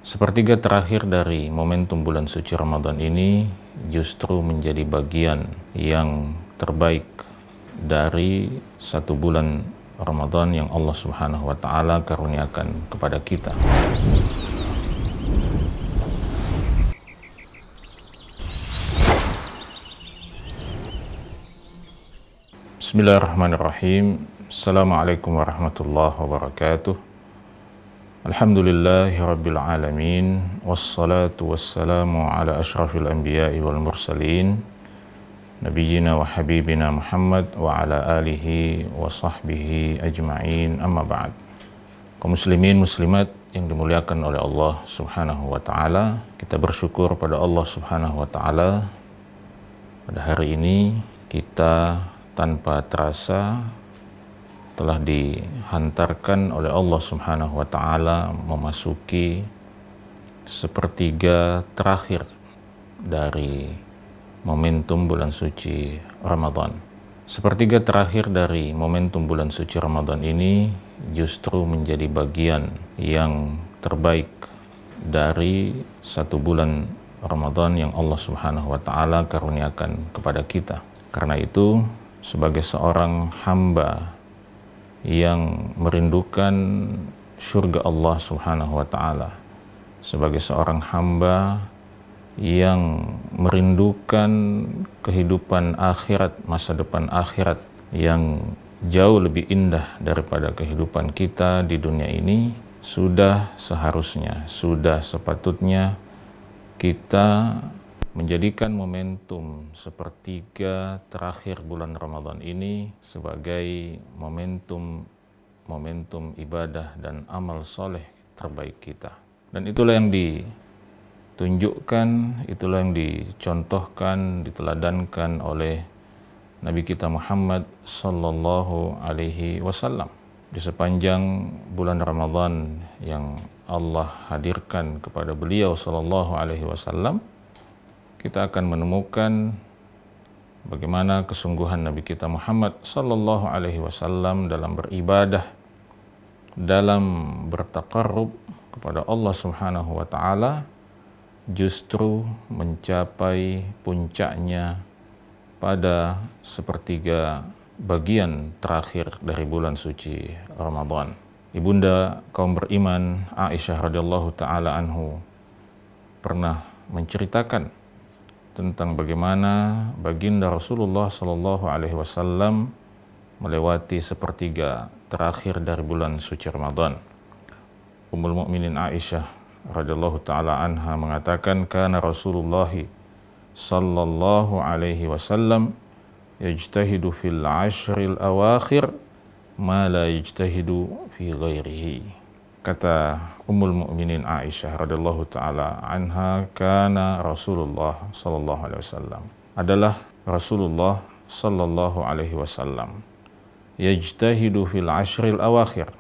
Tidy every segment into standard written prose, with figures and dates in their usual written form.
Sepertiga terakhir dari momentum bulan suci Ramadan ini justru menjadi bagian yang terbaik dari satu bulan Ramadan yang Allah Subhanahu wa Ta'ala karuniakan kepada kita. Bismillahirrahmanirrahim. Assalamualaikum warahmatullahi wabarakatuh. Alhamdulillahi rabbil alamin. Wassalatu wassalamu ala ashrafil anbiya'i wal mursalin, nabiyyina wa habibina Muhammad wa ala alihi wa sahbihi ajma'in, amma ba'd. Kaum muslimin muslimat yang dimuliakan oleh Allah Subhanahu wa Ta'ala, kita bersyukur pada Allah Subhanahu wa Ta'ala. Pada hari ini kita tanpa terasa telah dihantarkan oleh Allah Subhanahu wa Ta'ala memasuki sepertiga terakhir dari momentum bulan suci Ramadan. Sepertiga terakhir dari momentum bulan suci Ramadan ini justru menjadi bagian yang terbaik dari satu bulan Ramadan yang Allah Subhanahu wa Ta'ala karuniakan kepada kita. Karena itu, sebagai seorang hamba yang merindukan surga Allah Subhanahu wa Ta'ala, sebagai seorang hamba yang merindukan kehidupan akhirat, masa depan akhirat yang jauh lebih indah daripada kehidupan kita di dunia ini, sudah seharusnya, sudah sepatutnya kita menjadikan momentum sepertiga terakhir bulan Ramadan ini sebagai momentum ibadah dan amal soleh terbaik kita. Dan itulah yang ditunjukkan, itulah yang dicontohkan, diteladankan oleh Nabi kita Muhammad sallallahu alaihi wasallam. Di sepanjang bulan Ramadan yang Allah hadirkan kepada beliau sallallahu alaihi wasallam, kita akan menemukan bagaimana kesungguhan Nabi kita Muhammad sallallahu alaihi wasallam dalam beribadah, dalam bertaqarrub kepada Allah Subhanahu wa Ta'ala, justru mencapai puncaknya pada sepertiga bagian terakhir dari bulan suci Ramadan. Ibunda kaum beriman Aisyah radhiyallahu taala anhu pernah menceritakan tentang bagaimana baginda Rasulullah sallallahu alaihi wasallam melewati sepertiga terakhir dari bulan suci Ramadan. Ummul Mukminin Aisyah radhiyallahu taala anha mengatakan, kana Rasulullah sallallahu alaihi wasallam yajtahidu fil ashril awakhir ma la yajtahidu fi ghairihi. Kata Ummul Mukminin Aisyah radhiyallahu taala anha, kana Rasulullah sallallahu alaihi wasallam, adalah Rasulullah sallallahu alaihi wasallam, yajtahidu fil ashril awakhir.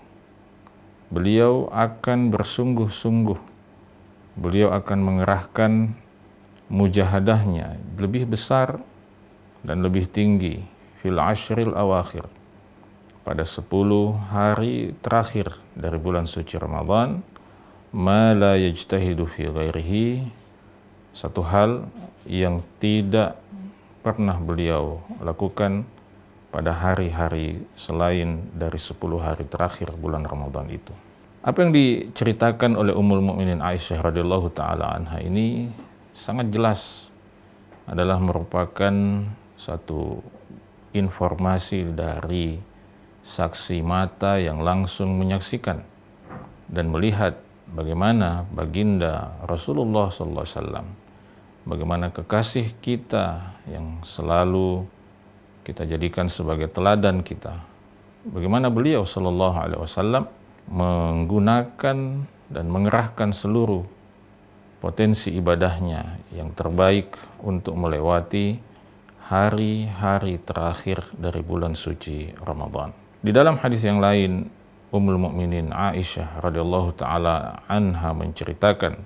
Beliau akan bersungguh-sungguh, beliau akan mengerahkan mujahadahnya lebih besar dan lebih tinggi fil ashril awakhir, pada 10 hari terakhir dari bulan suci Ramadan, ma la yajtahidu fi ghairihi, satu hal yang tidak pernah beliau lakukan pada hari-hari selain dari 10 hari terakhir bulan Ramadan itu. Apa yang diceritakan oleh Ummul Mukminin Aisyah radhiyallahu taala anha ini sangat jelas adalah merupakan satu informasi dari saksi mata yang langsung menyaksikan dan melihat bagaimana baginda Rasulullah sallallahu alaihi wasallam, bagaimana kekasih kita yang selalu kita jadikan sebagai teladan kita, bagaimana beliau sallallahu alaihi wasallam menggunakan dan mengerahkan seluruh potensi ibadahnya yang terbaik untuk melewati hari-hari terakhir dari bulan suci Ramadan. Di dalam hadis yang lain, Ummul Mukminin Aisyah radhiyallahu taala anha menceritakan,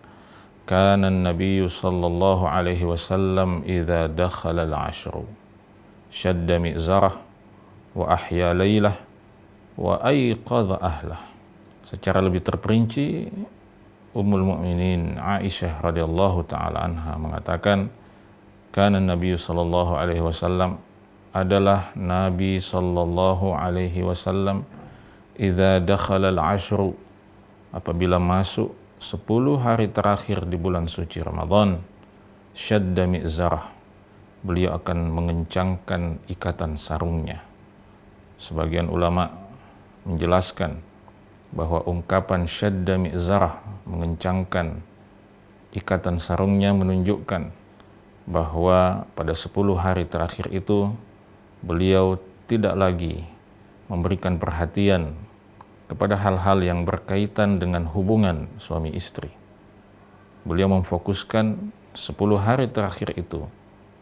kana an-nabiyyu sallallahu alaihi wasallam idza dakhala al-'ashru shadda mi'zarah wa ahya lailah wa ayqadha ahlah. Secara lebih terperinci, Ummul Mukminin Aisyah radhiyallahu taala anha mengatakan, kana Nabi sallallahu alaihi wasallam, adalah Nabi sallallahu alaihi wasallam, idza dakhala al-ashru, apabila masuk 10 hari terakhir di bulan suci Ramadan, syadda mi'zarah, beliau akan mengencangkan ikatan sarungnya. Sebagian ulama menjelaskan bahwa ungkapan syadda mi'zarah, mengencangkan ikatan sarungnya, menunjukkan bahwa pada 10 hari terakhir itu beliau tidak lagi memberikan perhatian kepada hal-hal yang berkaitan dengan hubungan suami istri. Beliau memfokuskan 10 hari terakhir itu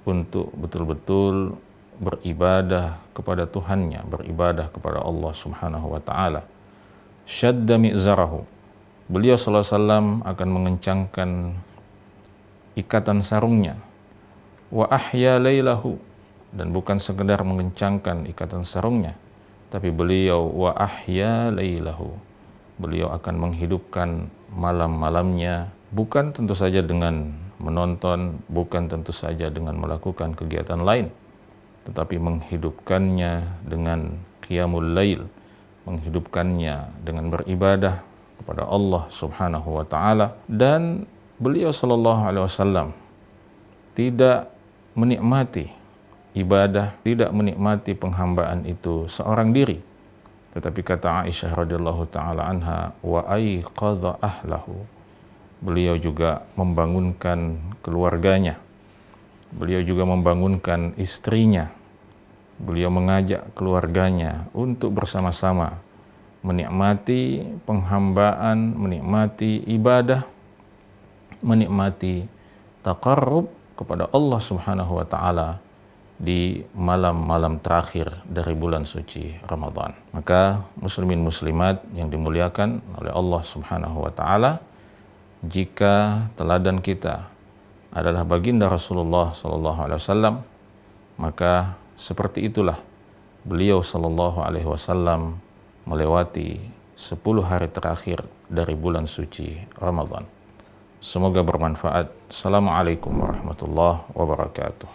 untuk betul-betul beribadah kepada Tuhannya, beribadah kepada Allah Subhanahu wa taala. Syadda mi'zarahu, beliau sallallahu alaihi wasallam akan mengencangkan ikatan sarungnya. Wa ahya lailahu, dan bukan sekedar mengencangkan ikatan sarungnya, tapi beliau wa ahya lailahu, beliau akan menghidupkan malam-malamnya, bukan tentu saja dengan menonton, bukan tentu saja dengan melakukan kegiatan lain, tetapi menghidupkannya dengan qiyamul lail, menghidupkannya dengan beribadah kepada Allah Subhanahu wa taala. Dan beliau sallallahu alaihi wasallam tidak menikmati ibadah, tidak menikmati penghambaan itu seorang diri, tetapi kata Aisyah radhiyallahu taala anha, wa aiqadha ahlahu, beliau juga membangunkan keluarganya, beliau juga membangunkan istrinya, beliau mengajak keluarganya untuk bersama-sama menikmati penghambaan, menikmati ibadah, menikmati taqarrub kepada Allah Subhanahu wa taala di malam-malam terakhir dari bulan suci Ramadan. Maka muslimin muslimat yang dimuliakan oleh Allah Subhanahu wa taala, jika teladan kita adalah baginda Rasulullah sallallahu alaihi wasallam, maka seperti itulah beliau sallallahu alaihi wasallam melewati 10 hari terakhir dari bulan suci Ramadan. Semoga bermanfaat. Assalamualaikum warahmatullahi wabarakatuh.